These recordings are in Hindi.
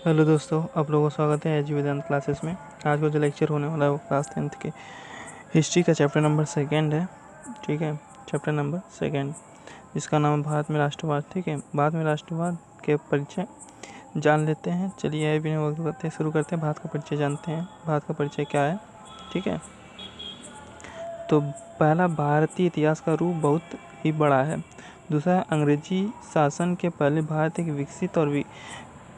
हेलो दोस्तों, आप लोगों का स्वागत है एज वेदांत क्लासेस में। आज का जो लेक्चर होने वाला है वो क्लास 10th के हिस्ट्री का चैप्टर नंबर 2 है। ठीक है, चैप्टर नंबर 2 जिसका नाम है भारत में राष्ट्रवाद। ठीक है, भारत में राष्ट्रवाद के परिचय जान लेते हैं। चलिए बिना वक्त करते शुरू करते हैं। भारत का परिचय जानते हैं। भारत का परिचय क्या है? ठीक है, तो पहला, भारतीय इतिहास का रूप बहुत ही बड़ा है। दूसरा, अंग्रेजी शासन के पहले भारत एक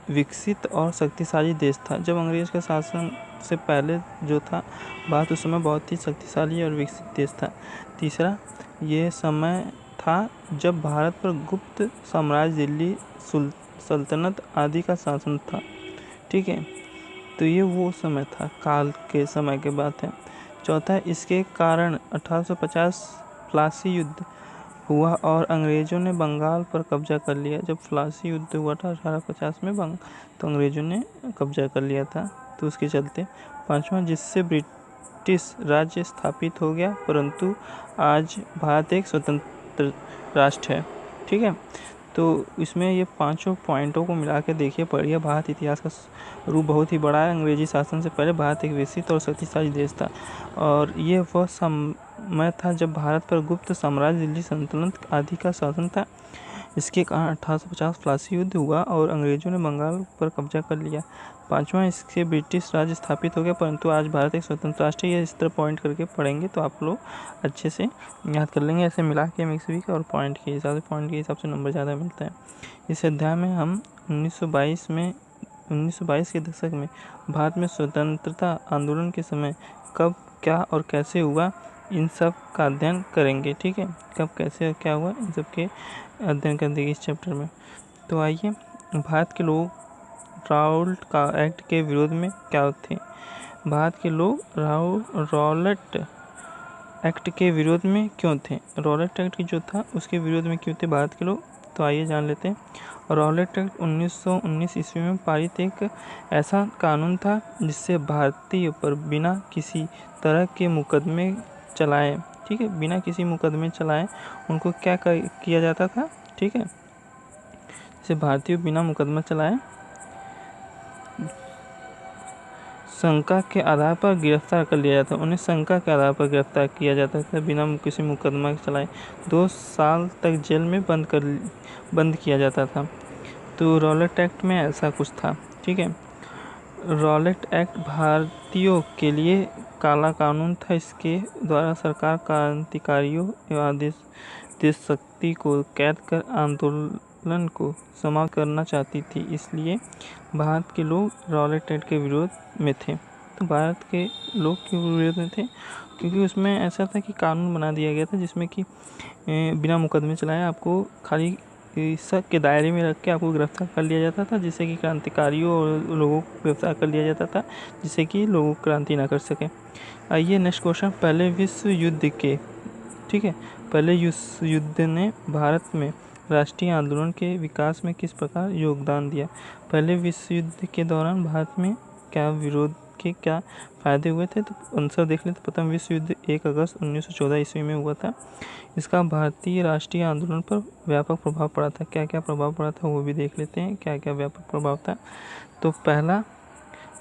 विकसित और शक्तिशाली देश था। जब अंग्रेज के शासन से पहले जो था भारत, उस समय बहुत ही शक्तिशाली और विकसित देश था। तीसरा, ये समय था जब भारत पर गुप्त साम्राज्य, दिल्ली सल्तनत आदि का शासन था। ठीक है, तो ये वो समय था, काल के समय की बात है। चौथा, इसके कारण 1850 प्लासी युद्ध हुआ और अंग्रेजों ने बंगाल पर कब्जा कर लिया। जब प्लासी युद्ध हुआ था 1850 में तो अंग्रेजों ने कब्जा कर लिया था, तो उसके चलते। पांचवा, जिससे ब्रिटिश राज्य स्थापित हो गया, परंतु आज भारत एक स्वतंत्र राष्ट्र है। ठीक है, तो इसमें ये पांचों पॉइंटों को मिला के देखिए, पढ़िए। भारत इतिहास का रूप बहुत ही बड़ा है। अंग्रेजी शासन से पहले भारत एक विकसित और शक्तिशाली देश था, और ये वह समय था जब भारत पर गुप्त साम्राज्य, दिल्ली सल्तनत आदि का शासन था। इसके कारण 1850 प्लासी युद्ध हुआ और अंग्रेजों ने बंगाल पर कब्जा कर लिया। पांचवा, इससे ब्रिटिश राज्य स्थापित हो गया, परंतु आज भारत एक स्वतंत्र राष्ट्र है। ये इस तरह पॉइंट करके पढ़ेंगे तो आप लोग अच्छे से याद कर लेंगे। ऐसे मिला के मिक्स भी और पॉइंट के हिसाब से नंबर ज़्यादा मिलता है। इस अध्याय में हम 1922 के दशक में भारत में स्वतंत्रता आंदोलन के समय कब, क्या और कैसे हुआ, इन सब का अध्ययन करेंगे। ठीक है, कब, कैसे और क्या हुआ, इन सब के अध्ययन करेंगे इस चैप्टर में। तो आइए, भारत के लोग राउलेट का एक्ट के विरोध में क्या थे? भारत के लोग राउलेट एक्ट के विरोध में क्यों थे? राउलेट एक्ट जो था उसके विरोध में क्यों थे भारत के लोग? तो आइए जान लेते हैं। राउलेट एक्ट 1919 ईस्वी में पारित एक ऐसा कानून था जिससे भारतीय पर बिना किसी तरह के मुकदमे चलाए, ठीक है, बिना किसी मुकदमे चलाए उनको क्या किया जाता था? ठीक है, जैसे भारतीय बिना मुकदमा चलाए शंका के आधार पर गिरफ्तार कर लिया जाता, उन्हें शंका के आधार पर गिरफ्तार किया जाता था बिना किसी मुकदमा चलाए। 2 साल तक जेल में बंद किया जाता था। तो राउलेट एक्ट में ऐसा कुछ था। ठीक है, राउलेट एक्ट भारतीयों के लिए काला कानून था। इसके द्वारा सरकार क्रांतिकारियों एवं देशभक्ति को कैद कर आंदोलन को समाप्त करना चाहती थी। इसलिए भारत के लोग राउलेट एक्ट के विरोध में थे। तो भारत के लोग क्यों विरोध में थे? क्योंकि उसमें ऐसा था कि कानून बना दिया गया था जिसमें कि बिना मुकदमे चलाए आपको खाली शक के दायरे में रख के आपको गिरफ्तार कर लिया जाता था, जिससे कि क्रांतिकारियों और लोगों को गिरफ्तार कर लिया जाता था, जिससे कि लोग क्रांति ना कर सके। आइए नेक्स्ट क्वेश्चन, पहले विश्व युद्ध के, ठीक है, पहले विश्व युद्ध ने भारत में राष्ट्रीय आंदोलन के विकास में किस प्रकार योगदान दिया? पहले विश्व युद्ध के दौरान भारत में क्या विरोध के क्या फायदे हुए थे? तो आंसर देख लेते। प्रथम विश्व युद्ध 1 अगस्त 1914 ईस्वी में हुआ था। इसका भारतीय राष्ट्रीय आंदोलन पर व्यापक प्रभाव पड़ा था। क्या क्या प्रभाव पड़ा था वो भी देख लेते हैं, क्या क्या व्यापक प्रभाव था। तो पहला,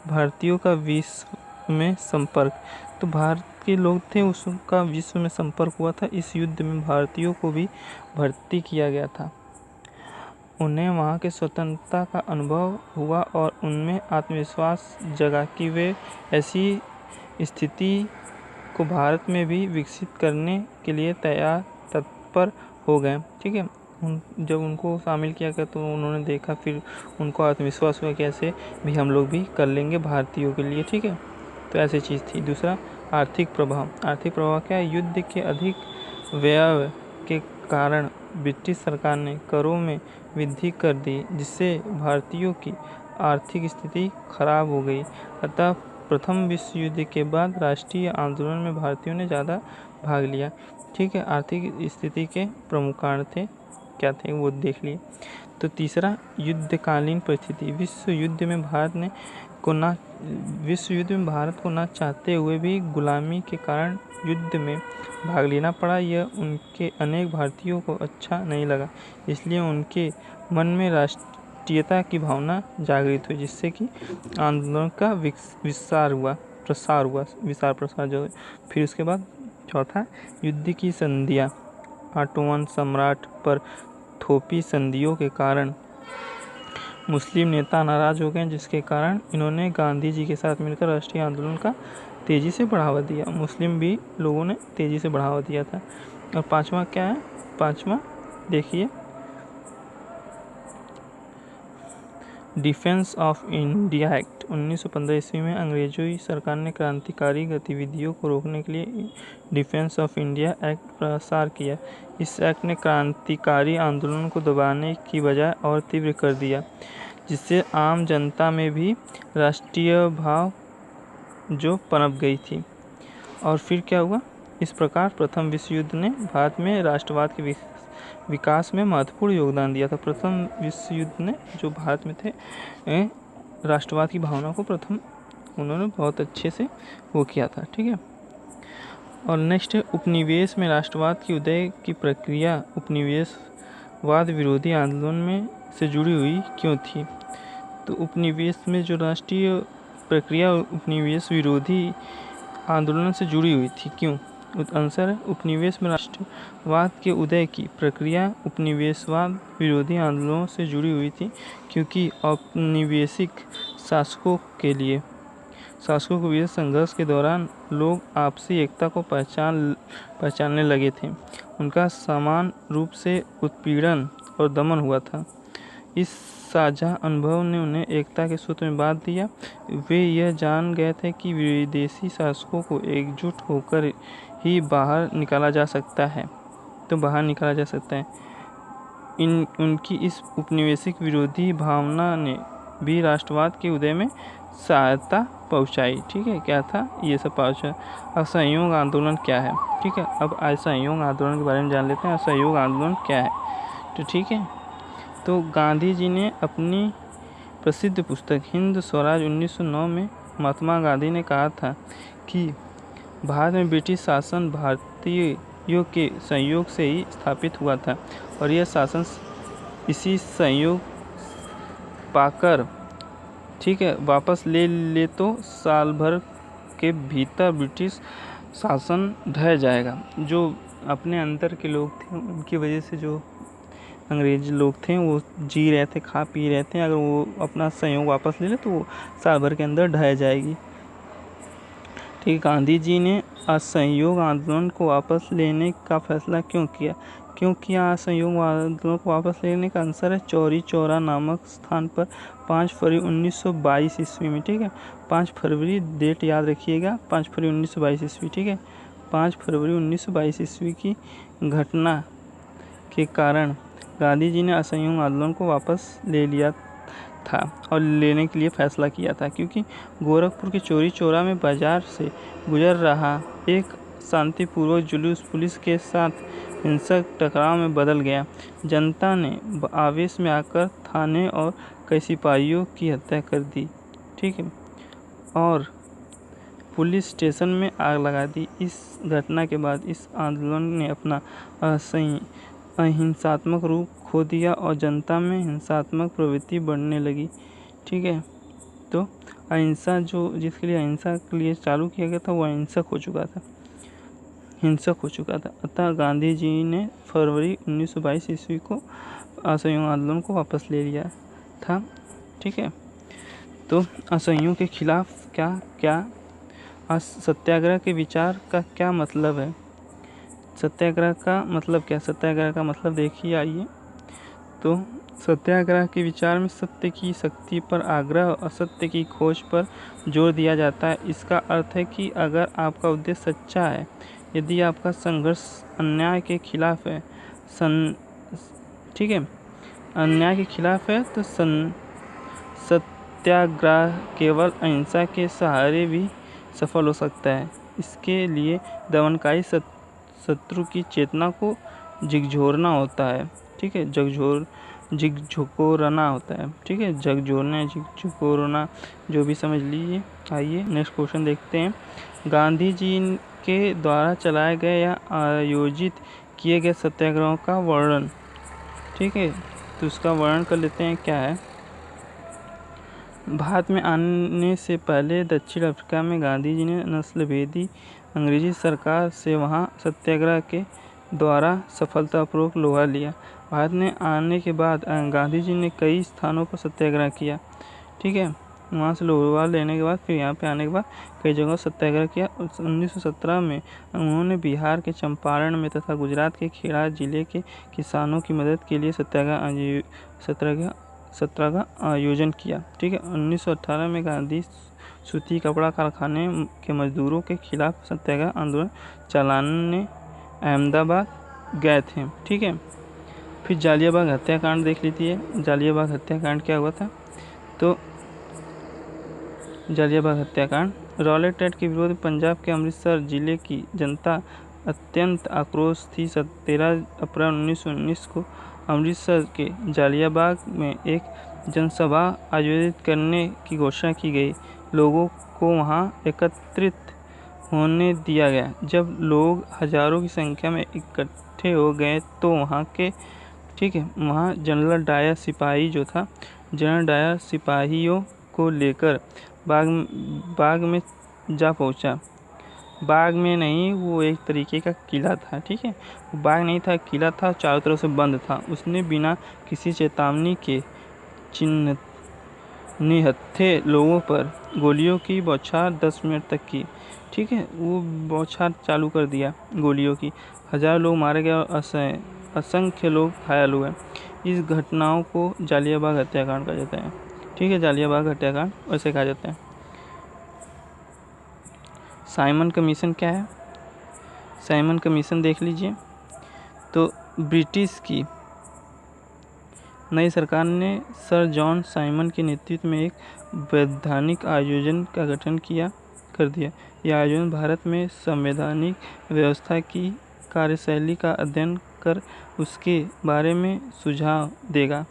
भारतीयों का विश्व में संपर्क। तो भारत के लोग थे, उसका विश्व में संपर्क हुआ था। इस युद्ध में भारतीयों को भी भर्ती किया गया था। उन्हें वहाँ के स्वतंत्रता का अनुभव हुआ और उनमें आत्मविश्वास जगा कि वे ऐसी स्थिति को भारत में भी विकसित करने के लिए तत्पर हो गए। ठीक है, जब उनको शामिल किया गया तो उन्होंने देखा, फिर उनको आत्मविश्वास हुआ कि ऐसे भी हम लोग भी कर लेंगे भारतीयों के लिए। ठीक है, तो ऐसी चीज़ थी। दूसरा, आर्थिक प्रभाव। आर्थिक प्रभाव क्या है? युद्ध के अधिक व्यय के कारण ब्रिटिश सरकार ने करों में वृद्धि कर दी, जिससे भारतीयों की आर्थिक स्थिति खराब हो गई। अतः प्रथम विश्व युद्ध के बाद राष्ट्रीय आंदोलन में भारतीयों ने ज़्यादा भाग लिया। ठीक है, आर्थिक स्थिति के प्रमुख कारण थे, क्या थे वो देख लिए। तो तीसरा, युद्धकालीन परिस्थिति। विश्व युद्ध में भारत को ना चाहते हुए भी गुलामी के कारण युद्ध में भाग लेना पड़ा। यह उनके अनेक भारतीयों को अच्छा नहीं लगा, इसलिए उनके मन में राष्ट्रीयता की भावना जागृत हुई, जिससे कि आंदोलन का विस्तार प्रसार जो है। फिर उसके बाद चौथा, युद्ध की संधियाँ। ऑटोमन सम्राट पर थोपी संधियों के कारण मुस्लिम नेता नाराज हो गए, जिसके कारण इन्होंने गांधी जी के साथ मिलकर राष्ट्रीय आंदोलन का तेजी से बढ़ावा दिया। मुस्लिम भी लोगों ने तेजी से बढ़ावा दिया था। और पांचवा क्या है? पांचवा देखिए, डिफेंस ऑफ इंडिया एक्ट। 1915 ईस्वी में अंग्रेजों सरकार ने क्रांतिकारी गतिविधियों को रोकने के लिए डिफेंस ऑफ इंडिया एक्ट प्रसार किया। इस एक्ट ने क्रांतिकारी आंदोलन को दबाने की बजाय और तीव्र कर दिया, जिससे आम जनता में भी राष्ट्रीय भाव जो पनप गई थी। और फिर क्या हुआ? इस प्रकार प्रथम विश्व युद्ध ने भारत में राष्ट्रवाद के विकास में महत्वपूर्ण योगदान दिया था। प्रथम विश्व युद्ध ने जो भारत में थे राष्ट्रवाद की भावना को प्रथम उन्होंने बहुत अच्छे से वो किया था। ठीक है। और नेक्स्ट है, उपनिवेश में राष्ट्रवाद की उदय की प्रक्रिया उपनिवेशवाद विरोधी आंदोलन में से जुड़ी हुई क्यों थी? तो उपनिवेश में जो राष्ट्रीय प्रक्रिया उपनिवेश विरोधी आंदोलन से जुड़ी हुई थी, क्यों? आंसर है, उपनिवेश में राष्ट्रवाद के उदय की प्रक्रिया उपनिवेशवाद विरोधी आंदोलनों से जुड़ी हुई थी, क्योंकि औपनिवेशिक शासकों के बीच संघर्ष के दौरान लोग आपसी एकता को पहचानने लगे थे। उनका समान रूप से उत्पीड़न और दमन हुआ था। इस साझा अनुभव ने उन्हें एकता के सूत्र में बांध दिया। वे यह जान गए थे कि विदेशी शासकों को एकजुट होकर ही बाहर निकाला जा सकता है। उनकी इस उपनिवेशिक विरोधी भावना ने भी राष्ट्रवाद के उदय में सहायता पहुंचाई। ठीक है, क्या था? ये सब पहुंचा। असहयोग आंदोलन क्या है? ठीक है, अब असहयोग आंदोलन के बारे में जान लेते हैं। असहयोग आंदोलन क्या है? तो ठीक है, तो गांधी जी ने अपनी प्रसिद्ध पुस्तक हिंद स्वराज 1909 में महात्मा गांधी ने कहा था कि भारत में ब्रिटिश शासन भारतीयों के सहयोग से ही स्थापित हुआ था, और यह शासन इसी सहयोग पाकर ठीक है वापस ले तो साल भर के भीतर ब्रिटिश शासन ढह जाएगा। जो अपने अंदर के लोग थे, उनकी वजह से जो अंग्रेज लोग थे वो जी रहे थे, खा पी रहे थे, अगर वो अपना सहयोग वापस ले ले तो वो साल भर के अंदर ढह जाएगी। ठीक, गांधी जी ने असहयोग आंदोलन को वापस लेने का फैसला क्यों किया? असहयोग आंदोलन को वापस लेने का आंसर है, चौरी चौरा नामक स्थान पर 5 फरवरी 1922 ईस्वी में। ठीक है, 5 फरवरी डेट याद रखिएगा, 5 फरवरी 1922 ईस्वी। ठीक है, 5 फरवरी 1922 ईस्वी की घटना के कारण गांधी जी ने असहयोग आंदोलन को वापस ले लिया था और लेने के लिए फैसला किया था, क्योंकि गोरखपुर के चौरी चौरा में बाजार से गुजर रहा एक शांतिपूर्वक जुलूस पुलिस के साथ हिंसक टकराव में बदल गया। जनता ने आवेश में आकर थाने और कई सिपाहियों की हत्या कर दी। ठीक है, और पुलिस स्टेशन में आग लगा दी। इस घटना के बाद इस आंदोलन ने अपना अहिंसात्मक रूप खो दिया और जनता में हिंसात्मक प्रवृत्ति बढ़ने लगी। ठीक है, तो अहिंसा जिसके लिए अहिंसा के लिए चालू किया गया था वो हिंसक हो चुका था। अतः गांधी जी ने फरवरी 1922 ईस्वी को असहयोग आंदोलन को वापस ले लिया था। ठीक है, तो असहयोग के खिलाफ क्या सत्याग्रह के विचार का क्या मतलब है? सत्याग्रह का मतलब क्या? सत्याग्रह का मतलब देखिए, आइए। तो सत्याग्रह के विचार में सत्य की शक्ति पर आग्रह, असत्य की खोज पर जोर दिया जाता है। इसका अर्थ है कि अगर आपका उद्देश्य सच्चा है, यदि आपका संघर्ष अन्याय के खिलाफ है, ठीक है, अन्याय के खिलाफ है, तो सत्याग्रह केवल अहिंसा के सहारे भी सफल हो सकता है। इसके लिए दमनकारी शत्रु की चेतना को झकझोरना होता है। ठीक है, झकझोरना होता है। ठीक है, झकझोरना जो भी समझ लीजिए। आइए नेक्स्ट क्वेश्चन देखते हैं। गांधी जी के द्वारा चलाए गए या आयोजित किए गए सत्याग्रहों का वर्णन। ठीक है, तो उसका वर्णन कर लेते हैं। क्या है? भारत में आने से पहले दक्षिण अफ्रीका में गांधी जी ने नस्लभेदी अंग्रेजी सरकार से वहां सत्याग्रह के द्वारा सफलतापूर्वक लोहा लिया। भारत में आने के बाद गांधी जी ने कई स्थानों पर सत्याग्रह किया। ठीक है, वहाँ से लोहा लेने के बाद फिर यहाँ पे आने के बाद कई जगहों सत्याग्रह किया। 1917 में उन्होंने बिहार के चंपारण में तथा गुजरात के खेड़ा जिले के किसानों की मदद के लिए सत्याग्रह का आयोजन किया। ठीक है, 1918 में गांधी सूती कपड़ा कारखाने के मजदूरों के खिलाफ सत्याग्रह आंदोलन चलाने अहमदाबाद गए थे। ठीक है, फिर जालियाबाग हत्याकांड देख लीजिए। जालियाबाग हत्याकांड क्या हुआ था? तो जालियाबाग हत्याकांड रॉलेट एक्ट के विरोध में पंजाब के अमृतसर जिले की जनता अत्यंत आक्रोश थी। 13 अप्रैल 1919 को अमृतसर के जालियाबाग में एक जनसभा आयोजित करने की घोषणा की गई। लोगों को वहां एकत्रित होने दिया गया। जब लोग हजारों की संख्या में इकट्ठे हो गए तो वहाँ जनरल डायर सिपाही जो था, जनरल डायर सिपाहियों को लेकर बाग में जा पहुंचा। बाग में नहीं, वो एक तरीके का किला था। ठीक है, बाग नहीं था, किला था, चारों तरफ से बंद था। उसने बिना किसी चेतावनी के निहत्थे लोगों पर गोलियों की बौछार 10 मिनट तक की। ठीक है, वो बौछार चालू कर दिया गोलियों की। 1000 लोग मारे गए और असंख्य लोग घायल हुए। इस घटनाओं को जालियाबाग हत्याकांड कहा जाता है। ठीक है, जालियाबाग हत्याकांड वैसे कहा जाता है। साइमन कमीशन क्या है? साइमन कमीशन देख लीजिए। तो ब्रिटिश की नई सरकार ने सर जॉन साइमन के नेतृत्व में एक वैधानिक आयोजन का गठन कर दिया। यह आयोजन भारत में संवैधानिक व्यवस्था की कार्यशैली का अध्ययन कर उसके बारे में सुझाव देगा।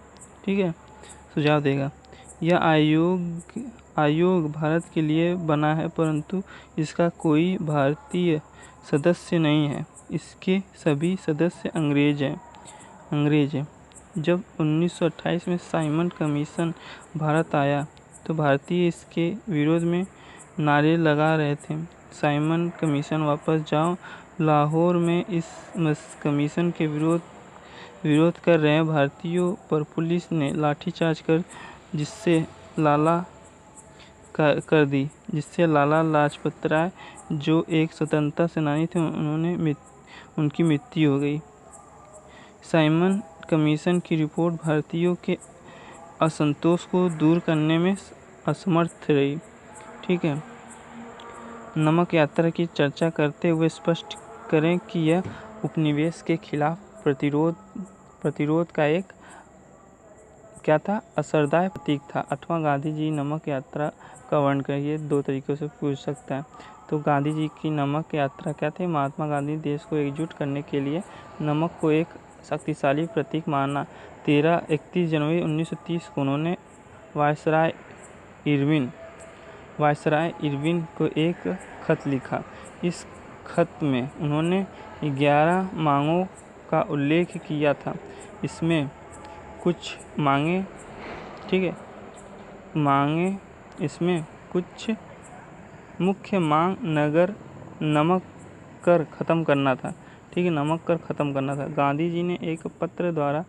ठीक है, सुझाव देगा। यह आयोग भारत के लिए बना है, परंतु इसका कोई भारतीय सदस्य नहीं है। इसके सभी सदस्य अंग्रेज हैं। जब 1928 में साइमन कमीशन भारत आया तो भारतीय इसके विरोध में नारे लगा रहे थे। साइमन कमीशन वापस जाओ। लाहौर में इस कमीशन के विरोध कर रहे भारतीयों पर पुलिस ने लाठीचार्ज जिससे लाला लाजपत राय जो एक स्वतंत्रता सेनानी थे उनकी मृत्यु हो गई। साइमन कमीशन की रिपोर्ट भारतीयों के असंतोष को दूर करने में असमर्थ रही। ठीक है, नमक यात्रा की चर्चा करते हुए स्पष्ट करें कि यह उपनिवेश के खिलाफ प्रतिरोध का एक क्या था? असरदार प्रतीक था। 8वां गांधी जी नमक यात्रा का वर्णन करिए। 2 तरीकों से पूछ सकता है। तो गांधी जी की नमक यात्रा क्या थी? महात्मा गांधी देश को एकजुट करने के लिए नमक को एक शक्तिशाली प्रतीक माना। 31 जनवरी 1930 को उन्होंने वायसराय इरविन को एक खत लिखा। इस खत में उन्होंने 11 मांगों का उल्लेख किया था। इसमें कुछ मुख्य मांग नमक कर खत्म करना था। ठीक है, नमक कर खत्म करना था। गांधी जी ने एक पत्र द्वारा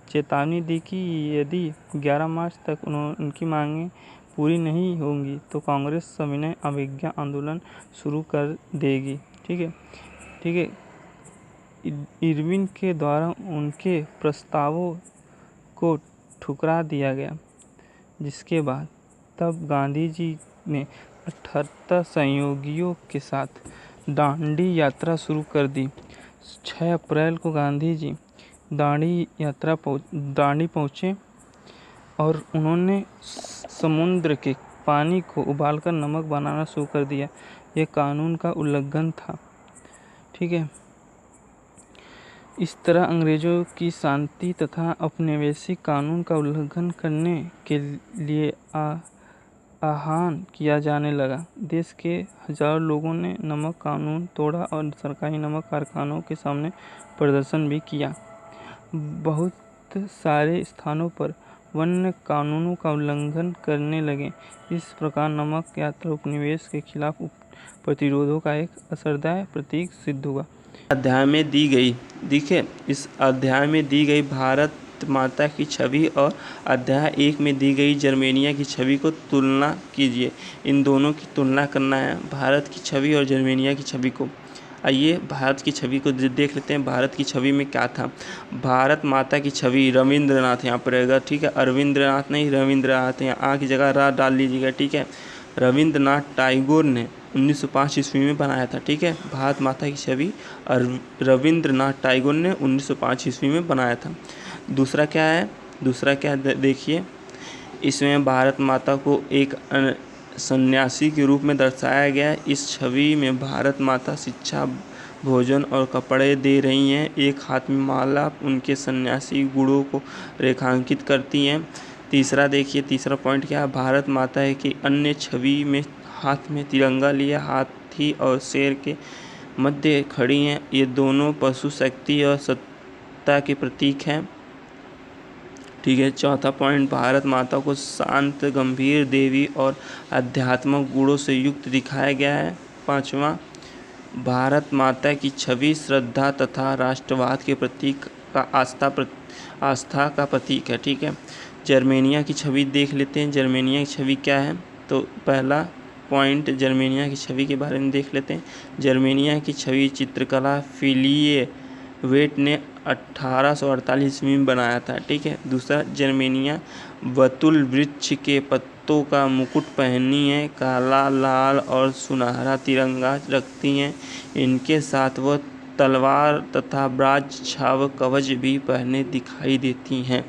चेतावनी दी कि यदि 11 मार्च तक उनकी मांगें पूरी नहीं होंगी तो कांग्रेस सविनय अवज्ञा आंदोलन शुरू कर देगी। ठीक है, इरविन के द्वारा उनके प्रस्तावों को ठुकरा दिया गया, जिसके बाद तब गांधी जी ने 78 सहयोगियों के साथ दांडी यात्रा शुरू कर दी। 6 अप्रैल को गांधी जी दांडी पहुंचे और उन्होंने समुद्र के पानी को उबालकर नमक बनाना शुरू कर दिया। यह कानून का उल्लंघन था। ठीक है, इस तरह अंग्रेजों की शांति तथा औपनिवेशिक कानून का उल्लंघन करने के लिए आह्वान किया जाने लगा। देश के हजारों लोगों ने नमक कानून तोड़ा और सरकारी नमक कारखानों के सामने प्रदर्शन भी किया। बहुत सारे स्थानों पर वन्य कानूनों का उल्लंघन करने लगे। इस प्रकार नमक यात्रा उपनिवेश के खिलाफ प्रतिरोधों का एक असरदार प्रतीक सिद्ध हुआ। अध्याय में दी गई देखिए इस अध्याय में दी गई भारत माता की छवि और अध्याय 1 में दी गई जर्मेनिया की छवि को तुलना कीजिए। इन दोनों की तुलना करना है, भारत की छवि और जर्मेनिया की छवि को। आइए भारत की छवि को देख लेते हैं। भारत की छवि में क्या था। भारत माता की छवि रविंद्रनाथ यहाँ पर रहेगा, ठीक है। अरविंद्रनाथ नहीं, रविंद्रनाथ, यहाँ आ की जगह रा डाल लीजिएगा, ठीक है। रविंद्रनाथ टैगोर ने 1905 ईस्वी में बनाया था, ठीक है। भारत माता की छवि रविंद्रनाथ टैगोर ने 1905 ईस्वी में बनाया था। दूसरा क्या है, दूसरा क्या देखिए, इसमें भारत माता को एक सन्यासी के रूप में दर्शाया गया है। इस छवि में भारत माता शिक्षा, भोजन और कपड़े दे रही हैं। एक हाथ में माला उनके सन्यासी गुणों को रेखांकित करती हैं। तीसरा देखिए, तीसरा पॉइंट क्या है, भारत माता है कि अन्य छवि में हाथ में तिरंगा लिए हाथी और शेर के मध्य खड़ी हैं। ये दोनों पशु शक्ति और सत्ता के प्रतीक हैं, ठीक है। चौथा पॉइंट, भारत माता को शांत, गंभीर, देवी और आध्यात्मिक गुणों से युक्त दिखाया गया है। पांचवा, भारत माता की छवि श्रद्धा तथा राष्ट्रवाद के प्रतीक का आस्था का प्रतीक है, ठीक है। जर्मेनिया की छवि देख लेते हैं। जर्मेनिया की छवि क्या है, तो पहला पॉइंट जर्मेनिया की छवि के बारे में देख लेते हैं। जर्मेनिया की छवि चित्रकला फिलिए वेट ने 1848 ईस्वी में बनाया था, ठीक है। दूसरा, जर्मेनिया बतुल वृक्ष के पत्तों का मुकुट पहनी है, काला, लाल और सुनहरा तिरंगा रखती हैं। इनके साथ वह तलवार तथा ब्राज छाव कवच भी पहने दिखाई देती हैं।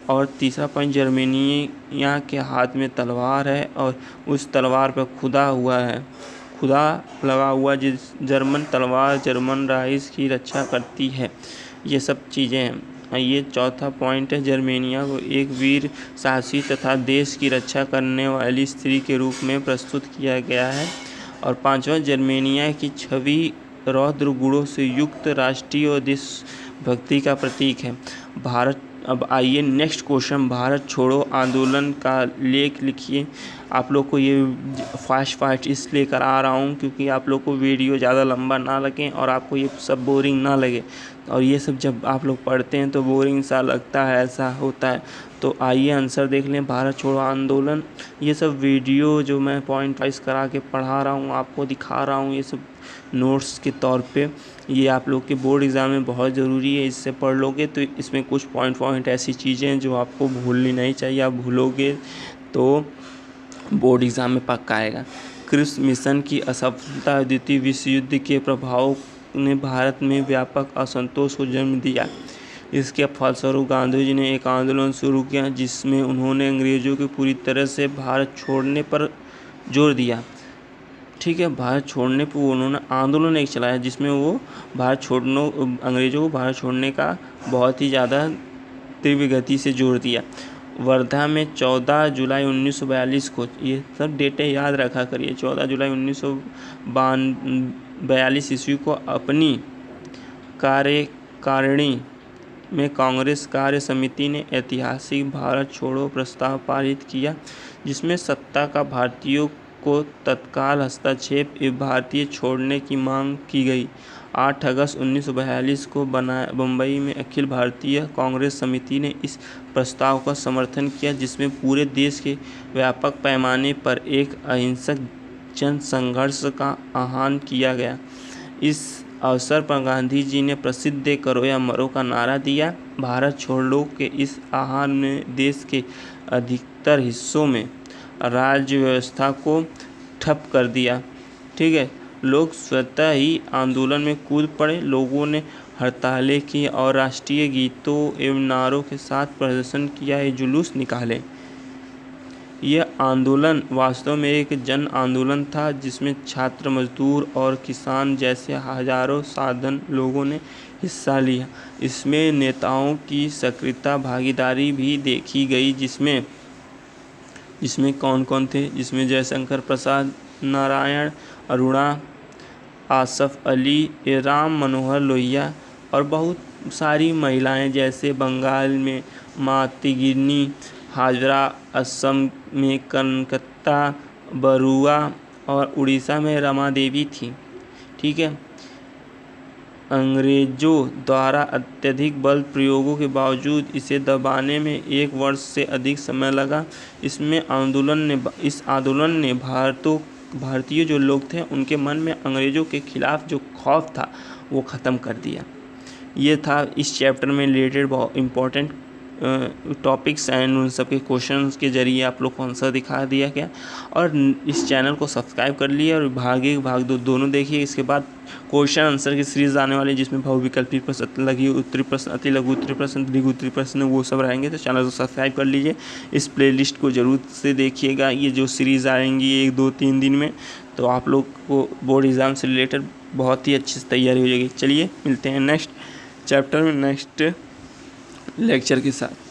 और तीसरा पॉइंट, जर्मेनिया के हाथ में तलवार है और उस तलवार पर खुदा लगा हुआ जिस जर्मन तलवार जर्मन राइज की रक्षा करती है। ये सब चीज़ें हैं। ये चौथा पॉइंट है, जर्मेनिया को एक वीर साहसी तथा देश की रक्षा करने वाली स्त्री के रूप में प्रस्तुत किया गया है। और पांचवा, जर्मेनिया की छवि रौद्र गुणों से युक्त राष्ट्रीय और देशभक्ति का प्रतीक है। भारत, अब आइए नेक्स्ट क्वेश्चन, भारत छोड़ो आंदोलन का लेख लिखिए। आप लोग को ये फास्ट इसलिए करा रहा हूँ क्योंकि आप लोग को वीडियो ज़्यादा लंबा ना लगे और आपको ये सब बोरिंग ना लगे। और ये सब जब आप लोग पढ़ते हैं तो बोरिंग सा लगता है, ऐसा होता है। तो आइए आंसर देख लें। भारत छोड़ो आंदोलन, ये सब वीडियो जो मैं पॉइंट वाइज करा के पढ़ा रहा हूँ, आपको दिखा रहा हूँ, ये सब नोट्स के तौर पे, ये आप लोग के बोर्ड एग्ज़ाम में बहुत ज़रूरी है। इससे पढ़ लोगे तो इसमें कुछ पॉइंट ऐसी चीज़ें हैं जो आपको भूलनी नहीं चाहिए। आप भूलोगे तो बोर्ड एग्ज़ाम में पक्का आएगा। क्रिप्स मिशन की असफलता द्वितीय विश्व युद्ध के प्रभाव ने भारत में व्यापक असंतोष को जन्म दिया। इसके फलस्वरूप गांधी जी ने एक आंदोलन शुरू किया जिसमें उन्होंने अंग्रेज़ों को पूरी तरह से भारत छोड़ने पर जोर दिया, ठीक है। भारत छोड़ने पर उन्होंने आंदोलन एक चलाया जिसमें वो अंग्रेज़ों को भारत छोड़ने का बहुत ही ज़्यादा तीव्र गति से जोर दिया। वर्धा में 14 जुलाई 1942 को, ये सब डेटें याद रखा करिए, 14 जुलाई 1942 ईस्वी को अपनी कार्यकारिणी में कांग्रेस कार्य समिति ने ऐतिहासिक भारत छोड़ो प्रस्ताव पारित किया जिसमें सत्ता का भारतीयों को तत्काल हस्तक्षेप एवं भारतीय छोड़ने की मांग की गई। 8 अगस्त 1942 को बम्बई में अखिल भारतीय कांग्रेस समिति ने इस प्रस्ताव का समर्थन किया जिसमें पूरे देश के व्यापक पैमाने पर एक अहिंसक जन संघर्ष का आह्वान किया गया। इस अवसर पर गांधी जी ने प्रसिद्ध करो या मरो का नारा दिया। भारत छोड़ो के इस आह्वान ने देश के अधिकतर हिस्सों में राज्य व्यवस्था को ठप कर दिया, ठीक है। लोग स्वतः ही आंदोलन में कूद पड़े। लोगों ने हड़तालें की और राष्ट्रीय गीतों एवं नारों के साथ प्रदर्शन किया, ये जुलूस निकाले। यह आंदोलन वास्तव में एक जन आंदोलन था जिसमें छात्र, मजदूर और किसान जैसे हजारों साधारण लोगों ने हिस्सा लिया। इसमें नेताओं की सक्रिय भागीदारी भी देखी गई जिसमें कौन कौन थे, जिसमें जयशंकर प्रसाद, नारायण अरुणा, आसफ अली, राम मनोहर लोहिया, और बहुत सारी महिलाएं जैसे बंगाल में मातृगिनी हाजरा, असम में कनकत्ता बरुआ और उड़ीसा में रमा देवी थी। ठीक है। अंग्रेजों द्वारा अत्यधिक बल प्रयोगों के बावजूद इसे दबाने में 1 वर्ष से अधिक समय लगा। इस आंदोलन ने भारतीय जो लोग थे उनके मन में अंग्रेजों के खिलाफ जो खौफ था वो ख़त्म कर दिया। ये था इस चैप्टर में रिलेटेड बहुत इम्पोर्टेंट टॉपिक्स एंड उन सब के क्वेश्चंस के जरिए आप लोग को आंसर दिखा दिया गया। और इस चैनल को सब्सक्राइब कर लिए और भाग 1 भाग 2 दोनों देखिए। इसके बाद क्वेश्चन आंसर की सीरीज आने वाली है जिसमें बहुविकल्पी प्रश्न, लघु उत्तरीय प्रश्न, अति लघु उत्तरीय प्रश्न, दीर्घ उत्तरीय प्रश्न वो सब रहेंगे। तो चैनल को सब्सक्राइब कर लीजिए। इस प्लेलिस्ट को जरूर से देखिएगा। ये जो सीरीज़ आएंगी 1 2 3 दिन में, तो आप लोग को बोर्ड एग्ज़ाम से रिलेटेड बहुत ही अच्छी से तैयारी हो जाएगी। चलिए मिलते हैं नेक्स्ट चैप्टर में नेक्स्ट लेक्चर के साथ।